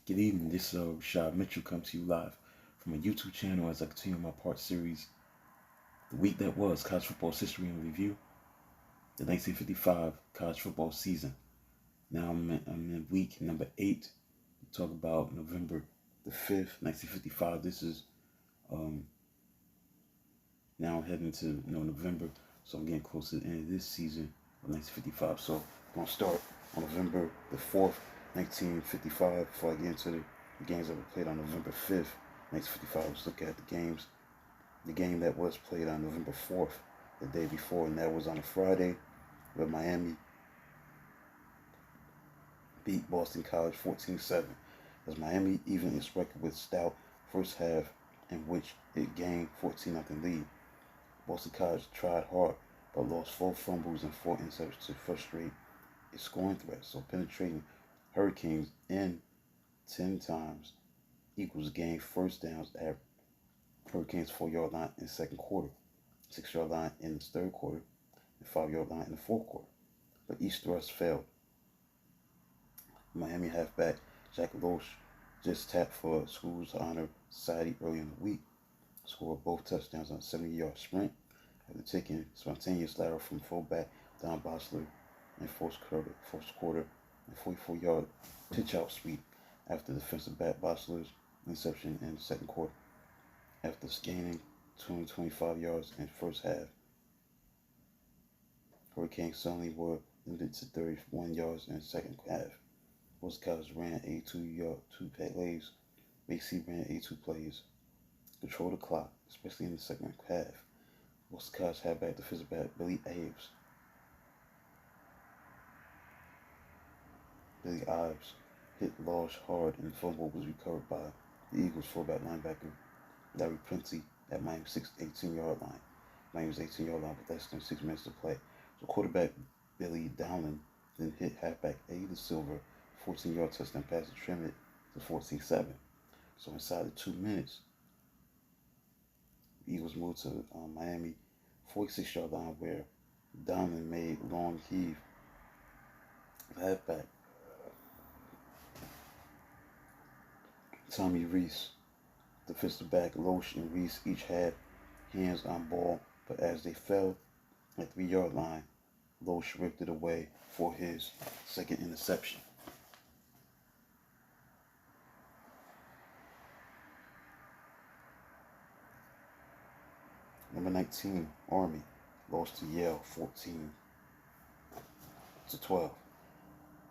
Good evening. This is Rashad Mitchell come to you live from a YouTube channel as I continue my part series, The Week That Was, College Football History and Review, the 1955 college football season. Now I'm in week number 8. We talk about November the 5th, 1955. This is now heading to November, so I'm getting close to the end of this season of 1955. So I'm going to start on November the 4th, 1955. Before I get into the games that were played on November 5th, 1955, let's look at the games. The game that was played on November 4th, the day before, and that was on a Friday, where Miami beat Boston College 14-7. As Miami evened its record with stout first half, in which it gained 14-0 lead. Boston College tried hard, but lost 4 fumbles and 4 interceptions to frustrate its scoring threat. So penetrating Hurricanes in 10 times equals gain first downs at Hurricanes 4-yard line in the second quarter, 6-yard line in the third quarter, and 5-yard line in the fourth quarter. But each thrust failed. Miami halfback Jack Loesch just tapped for Schools Honor Society early in the week. Scored both touchdowns on a 70-yard sprint after taking spontaneous lateral from fullback Don Bosler in fourth quarter, and 44-yard pitch-out sweep after defensive back Bosler's interception in the second quarter. After gaining 225 yards in the first half, Hurricanes suddenly were limited to 31 yards in the second half. Boston College ran 82 plays. BC ran 82 plays. Control the clock, especially in the second half. Boston College halfback defensive back Billy Ives hit Loesch hard, and the fumble was recovered by the Eagles fullback linebacker Larry Prunty at Miami's 18-yard line. Miami's 18-yard line with less than 6 minutes to play. So quarterback Billy Dowling then hit halfback Eddie De Silva, 14-yard touchdown pass to trim it to 14-7. So inside the 2 minutes, the Eagles moved to Miami 46-yard line, where Dowling made long heave. Halfback Tommy Reese, defensive back Loesch and Reese each had hands on ball, but as they fell at 3-yard line, Loesch ripped it away for his second interception. Number 19, Army, lost to Yale 14-12.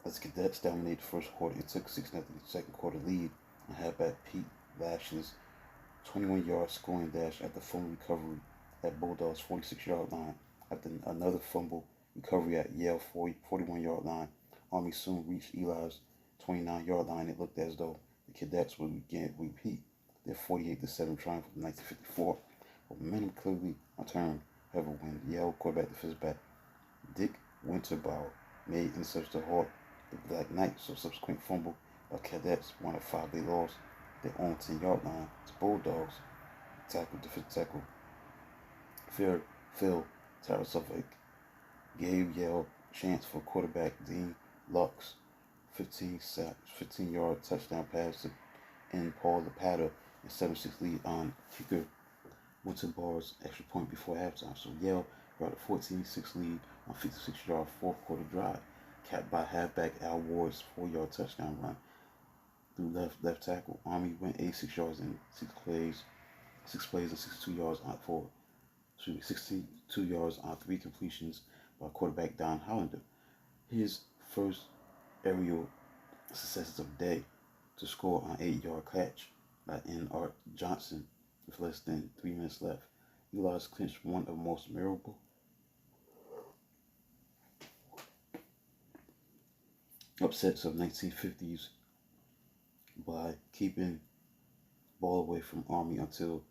As Cadets dominated the first quarter, it took 6-0 second quarter lead, and halfback Pete Lash's 21-yard scoring dash after fumble recovery at Bulldogs' 46-yard line. After another fumble recovery at Yale 41-yard line, Army soon reached Eli's 29-yard line. It looked as though the Cadets would again repeat their 48-7 triumph of 1954. But momentum clearly turned, however, when Yale quarterback defensive back Dick Winterbauer made interception to halt the Black Knights. So subsequent fumble by Cadets won a 5-day loss their own 10-yard line to Bulldogs. Defensive tackle Phil Tarasovik gave Yale a chance for quarterback Dean Luck's 15-yard touchdown pass to end Paul LaPata and 7-6 lead on kicker Winterbauer's extra point before halftime. So Yale got a 14-6 lead on 56-yard fourth quarter drive, capped by halfback Al Ward's 4-yard touchdown run through left tackle. Army went 86 yards in 6 plays and 62 yards on 62 yards on 3 completions by quarterback Don Hollander. His first aerial successes of the day to score on 8-yard catch by N. Art Johnson with less than 3 minutes left. Eli's clinched one of the most memorable upsets of 1950s by keeping ball away from Army until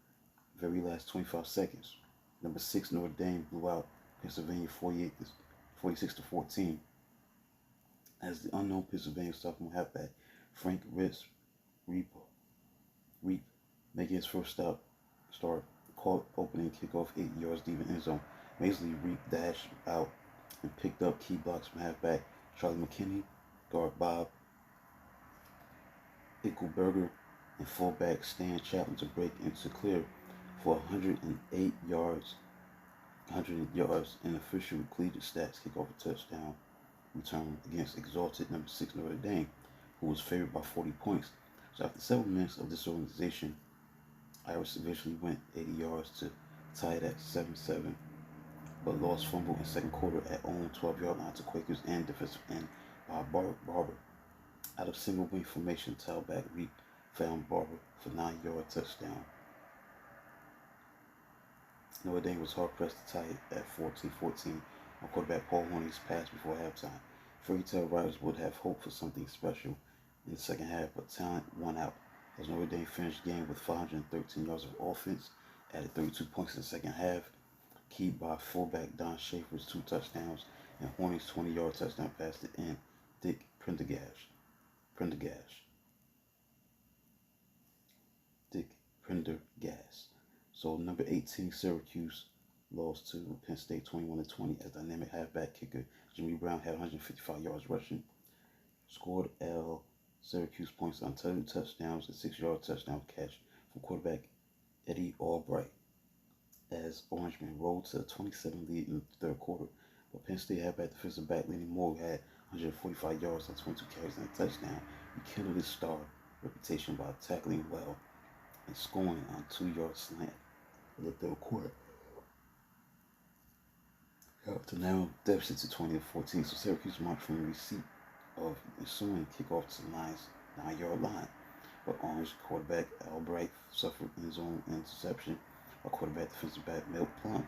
very last 25 seconds. Number 6 Notre Dame blew out Pennsylvania 46-14 as the unknown Pennsylvania sophomore halfback Frank Reap making his first start caught opening kickoff 8 yards deep in end zone. Maisley Reap dashed out and picked up key blocks from halfback Charlie McKinney, guard Bob Hickelberger and fullback Stan Chapman to break into clear for 108 yards, 100 yards, and official collegiate stats kickoff a touchdown return against exalted number 6 Notre Dame, who was favored by 40 points. So after several minutes of disorganization, Irish eventually went 80 yards to tie it at 7-7, but lost fumble in second quarter at own 12-yard line to Quakers and defensive end Bob Barber. Out of single wing formation, tailback Reed found Barber for 9-yard touchdown. Notre Dame was hard pressed to tie it at 14-14 on quarterback Paul Hornung's pass before halftime. Fairy tale writers would have hoped for something special in the second half, but talent won out as Notre Dame finished the game with 513 yards of offense, added 32 points in the second half, keyed by fullback Don Schaefer's 2 touchdowns and Hornung's 20-yard touchdown pass to end Dick Prendergast. Dick Prendergast. So number 18 Syracuse lost to Penn State 21-20 as dynamic halfback kicker Jimmy Brown had 155 yards rushing. Scored Syracuse points on 2 touchdowns and 6-yard touchdown catch from quarterback Eddie Albright as Orangemen rolled to a 27 lead in the third quarter. But Penn State halfback defensive back Lenny Moore had 145 yards on 22 carries and a touchdown. He kindled his star reputation by tackling well and scoring on 2-yard slant in the third quarter. Up to now, deficit to 20-14, so Syracuse marched from the receipt of ensuing kickoff to Lions' 9-yard line. But Orange quarterback Albright suffered in his own interception. A quarterback defensive back Mel Plum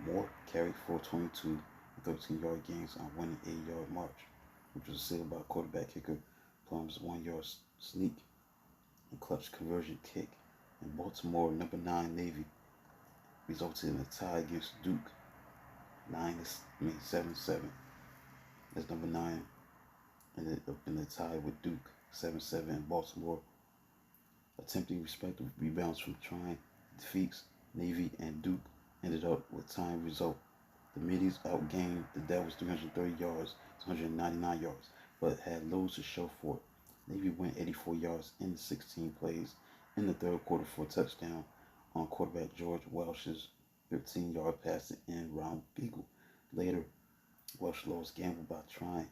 Moore carried for 22 and 13-yard gains on winning 8-yard march, which was sealed by quarterback kicker Plum's 1-yard sneak and clutch conversion kick. And Baltimore number 9 Navy resulted in a tie against Duke 7-7. As number 9 ended up in the tie with Duke 7-7, and Baltimore attempting respective rebounds from trying defeats Navy and Duke ended up with time result. The Middies outgained the Devils 330 yards to 199 yards, but had loads to show for it. Navy went 84 yards in 16 plays in the third quarter for a touchdown on quarterback George Welsh's 13-yard pass to end Ron Beagle. Later, Welsh lost gamble by trying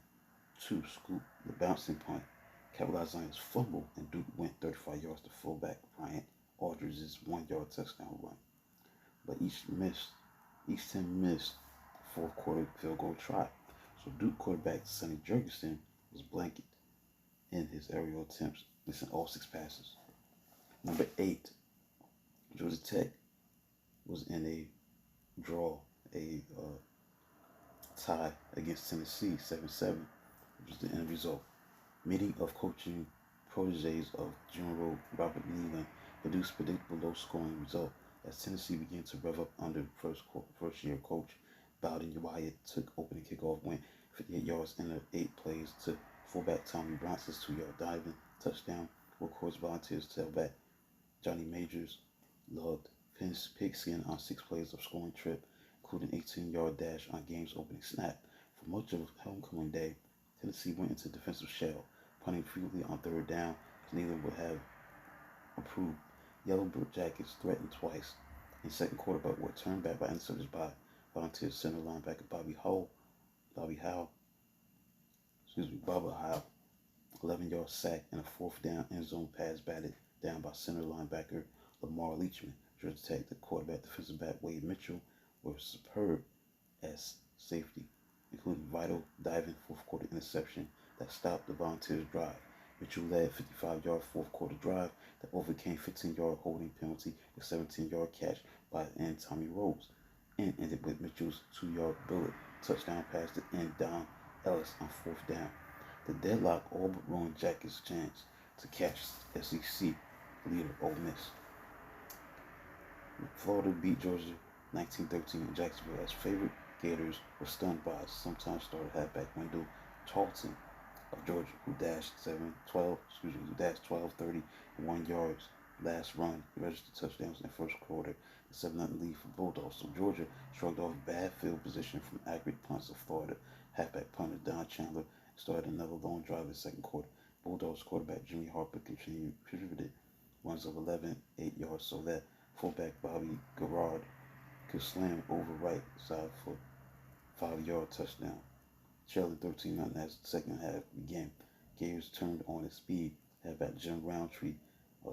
to scoop the bouncing punt, capitalized on his fumble, and Duke went 35 yards to fullback Bryant Aldridge's 1-yard touchdown run. But each team missed fourth quarter field goal try. So Duke quarterback Sonny Jurgensen was blanketed in his aerial attempts, missing all 6 passes. Number 8, Georgia Tech was in a draw, a tie against Tennessee 7-7, which was the end result. Meeting of coaching proteges of General Robert Neyland produced predictable low-scoring result as Tennessee began to rev up under first-year coach Bowden Wyatt took opening kickoff, went 58 yards in 8 plays to fullback Tommy Bronson's 2-yard diving touchdown. Workhorse Volunteers tailback Johnny Majors logged pigskin on 6 plays of scoring trip, including 18-yard dash on game's opening snap. For much of homecoming day, Tennessee went into defensive shell, punting frequently on third down, as Neyland would have approved. Yellow Jackets threatened twice in second quarter, but were turned back by interceptions by Volunteers center linebacker Bobby Howe, 11-yard sack and a 4th down end zone pass batted down by center linebacker Lamar Leachman. Georgia Tech, the quarterback defensive back Wade Mitchell, were superb as safety, including vital diving 4th quarter interception that stopped the Volunteers' drive. Mitchell led 55-yard 4th quarter drive that overcame 15-yard holding penalty with 17-yard catch by end Tommy Rose, and ended with Mitchell's 2-yard bullet touchdown pass to end Don Ellis on 4th down. The deadlock all but ruined Jackets' chance to catch SEC leader Ole Miss. Florida beat Georgia 19-13 in Jacksonville as favorite Gators were stunned by sometime starter halfback Wendell Charlton of Georgia, who dashed 12-30 yards last run. He registered touchdowns in the first quarter, the 7-0 lead for Bulldogs. So Georgia shrugged off bad field position from accurate punts of Florida halfback punter Don Chandler, started another long drive in the second quarter. Bulldogs quarterback Jimmy Harper contributed runs of 11, 8 yards so that fullback Bobby Garrard could slam over right side for 5-yard touchdown. Trailing 13-0 as the second half began. Gators turned on its speed. Halfback Jim Roundtree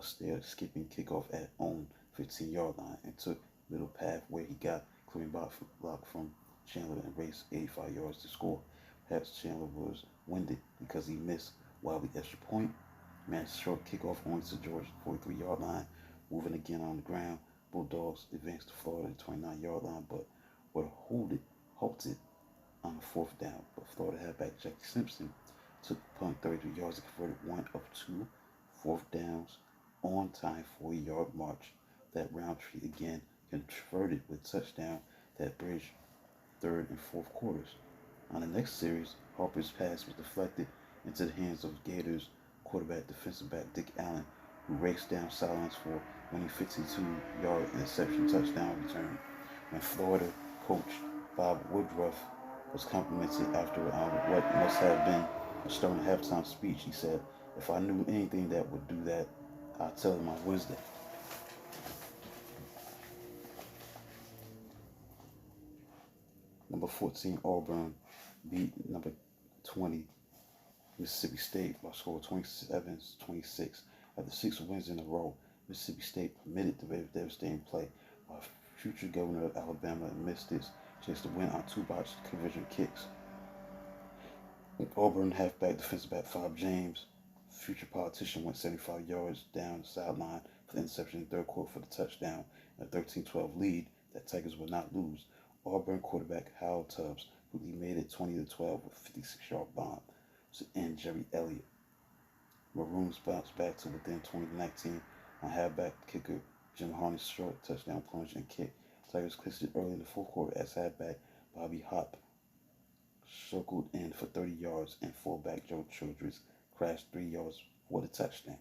stared skipping kickoff at own 15-yard line and took middle path where he got clearing block from Chandler and raced 85 yards to score. Perhaps Chandler was winded because he missed Wiley extra point. Man's short kickoff only to Georgia's 43-yard line. Moving again on the ground, Bulldogs advanced to Florida 29-yard line, but were halted on the fourth down. But Florida halfback Jackie Simpson took the punt 33 yards and converted one of two fourth downs on time 40-yard march. That Roundtree again converted with touchdown that bridged third and fourth quarters. On the next series, Harper's pass was deflected into the hands of Gators quarterback defensive back Dick Allen, who raced down sidelines for winning 52-yard interception touchdown return. When Florida coach Bob Woodruff was complimented after what must have been a stern halftime speech, he said, "If I knew anything that would do that, I'd tell him on Wednesday." Number 14, Auburn beat number 20, Mississippi State by a score of 27-26. After 6 wins in a row, Mississippi State permitted the devastating play while future governor of Alabama missed his chance to win on 2 botched conversion kicks. Auburn halfback defensive back Fob James, future politician, went 75 yards down the sideline for the interception in the third quarter for the touchdown and a 13-12 lead that Tigers would not lose. Auburn quarterback Howell Tubbs quickly made it 20-12 with a 56-yard bomb to end Jerry Elliott. Maroons bounced back to within 20-19 on halfback kicker Jim Harney's short touchdown plunge and kick. Tigers clinched it early in the fourth quarter as halfback Bobby Hop circled in for 30 yards and fullback Joe Childress crashed 3 yards for the touchdown.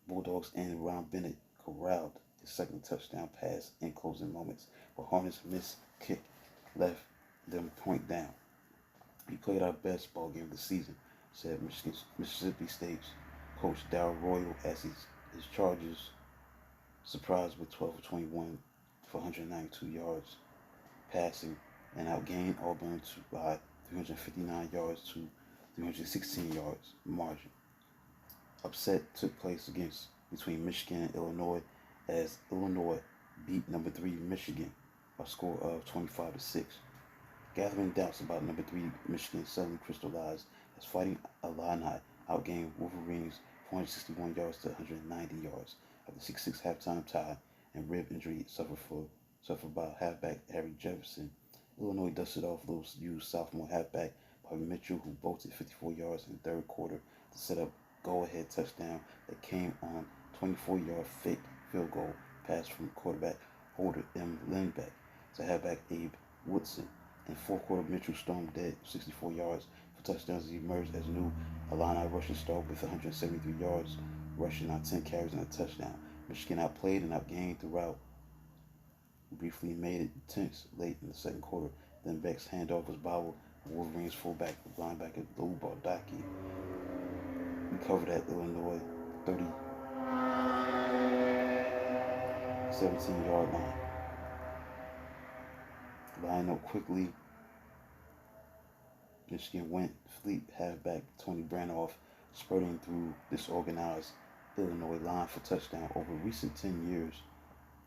Bulldogs and Ron Bennett corralled his second touchdown pass in closing moments, but Harney's missed kick left them point down. "He played our best ball game of the season," said Mississippi State's coach Darrell Royal as his Chargers surprised with 12 of 21 for 192 yards passing and outgained Auburn by 359 yards to 316 yards margin. Upset took place between Michigan and Illinois as Illinois beat number 3 Michigan by a score of 25-6. Gathering doubts about number 3 Michigan suddenly crystallized as Fighting Illini outgained Wolverines 461 yards to 190 yards after 6-6 halftime tie and rib injury suffered by halfback Harry Jefferson. Illinois dusted off loose used sophomore halfback Bobby Mitchell, who bolted 54 yards in the third quarter to set up go-ahead touchdown that came on 24-yard fake field goal pass from quarterback Holder M. Lindbeck to halfback Abe Woodson. In fourth quarter, Mitchell stormed dead 64 yards for touchdowns as he emerged as new Illini rushing star with 173 yards rushing on 10 carries and a touchdown. Michigan outplayed and outgained throughout. Briefly made it tense late in the second quarter. Then Beck's handoff was bobbled. Wolverines fullback linebacker Lou Baldacchi recovered at Illinois 17-yard line. Line up quickly. Michigan went fleet halfback Tony Branoff spurting through disorganized Illinois line for touchdown. Over recent 10 years,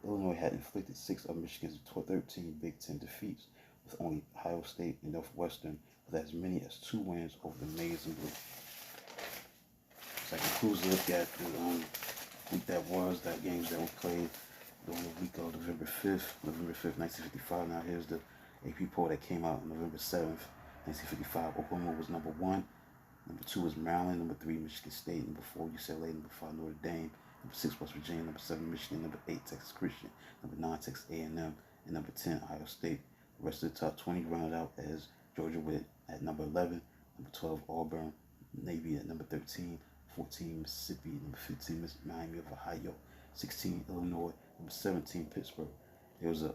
Illinois had inflicted 6 of Michigan's 13 Big Ten defeats, with only Ohio State and Northwestern with as many as 2 wins over the Maize and Blue. So that concludes the look at the week that was, that games that were played during the week of November 5th, 1955. Now here's the AP poll that came out on November 7th, 1955. Oklahoma was number 1. Number 2 was Maryland. Number 3, Michigan State. Number 4, UCLA. Number 5, Notre Dame. Number 6, West Virginia. Number 7, Michigan. Number 8, Texas Christian. Number 9, Texas A&M. And number 10, Ohio State. The rest of the top 20 rounded out as Georgia at number 11. Number 12, Auburn. Navy at number 13. 14, Mississippi. Number 15, Miami of Ohio. 16, Illinois. Number 17, Pittsburgh. There was a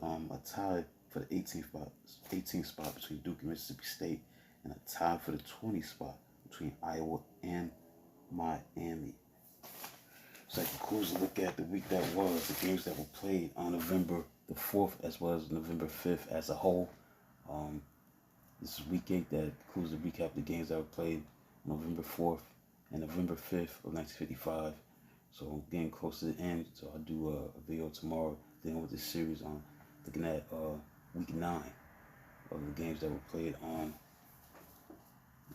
tie for the 18th spot between Duke and Mississippi State, and a tie for the 20th spot between Iowa and Miami. So I concludes a look at the week that was, the games that were played on November the 4th as well as November 5th as a whole. This is week 8 that includes a recap of the games that were played November 4th and November 5th of 1955. So I'm getting close to the end, so I'll do a video tomorrow dealing with this series on looking at week 9 of the games that were played on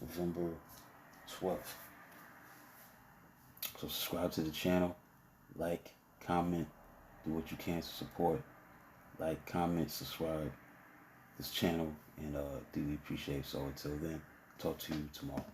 November 12th. So subscribe to the channel, like, comment, do what you can to support. Like, comment, subscribe this channel, and deeply appreciate it. So until then, talk to you tomorrow.